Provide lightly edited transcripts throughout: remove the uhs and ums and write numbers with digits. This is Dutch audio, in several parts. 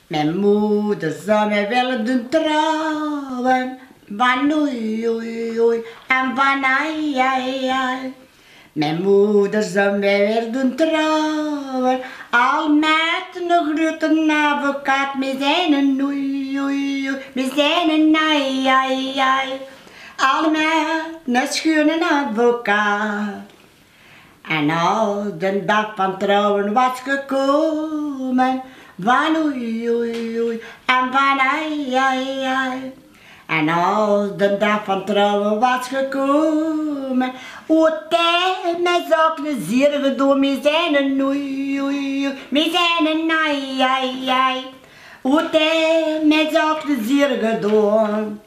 Mijn moeder zou mij willen doen trouwen, van oei oei oei en van ai ai ai. Mijn moeder zou mij weer doen trouwen, al met een grote advocaat. We zijn een oei oei oei, we zijn een ai ai ai. Al met een schone advocaat. En al de dag van trouwen was gekomen, van oei oei oei en van ai ai ai. En al de dag van trouwen was gekomen, o tijd mij zou een zeer gedaan, we zijn een oei oei oei, we zijn een ai ai ai. O tijd mij zou een zeer gedaan.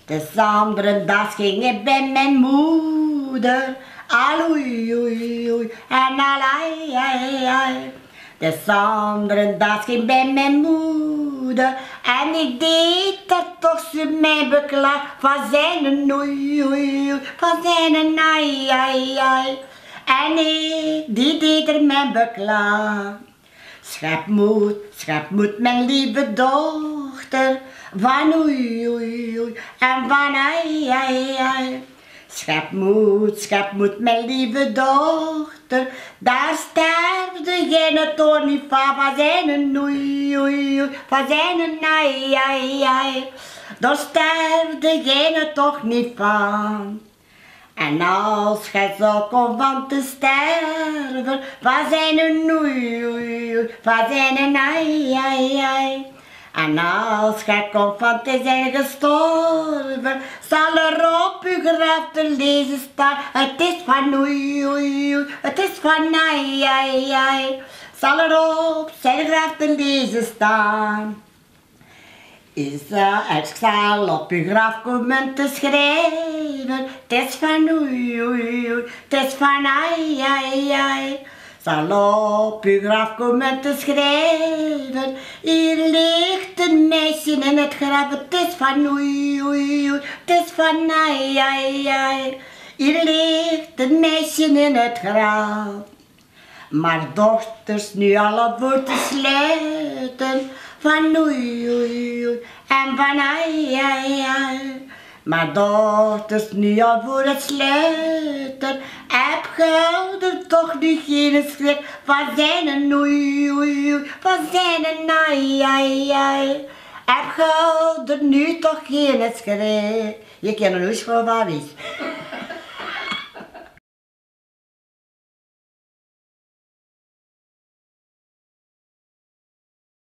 De andere dag ging ik bij mijn moeder, al oei oei oei en al ai ai ai. De andere dag ging bij mijn moeder en ik deed dat toch ze mij beklaagd van zijn een oei oei oei, van zijn een ai ai ai. En ik die deed er mij beklaagd. Schepmoed, mijn lieve dochter, van oei oei oei en van ai ai ai. Schepmoed, mijn lieve dochter, daar sterfde geen toorn niet van zijn een oei oei oei, van zijn een ai ai ai. Daar sterfde geen toch niet van. En als gij zou komen van te sterven, van zijn een oei oei oei, van zijn een ai ai ai. En als gij komt van te zijn gestorven, zal er op uw graf te lezen staan, het is van oei oei oei, het is van ai ai ai. Zal er op zijn graf te lezen staan. Ik zal op uw graf komen te schrijven, het is van oei oei oei, het is van ai ai ai. Zal op uw graf komen te schrijven, hier ligt een meisje in het graf, het is van oei oei oei, het is van ai ai ai. Hier ligt een meisje in het graf. Maar dochters, nu alle voor te sluiten, van oei oei oei en van ai ai ai. Maar dochters, nu al voor het sluiten, heb ge er toch nu geen schrik van zijn een oei oei oei, van zijn een ai ai ai. Heb ge er nu toch geen schrik? Je kent een oei van wie?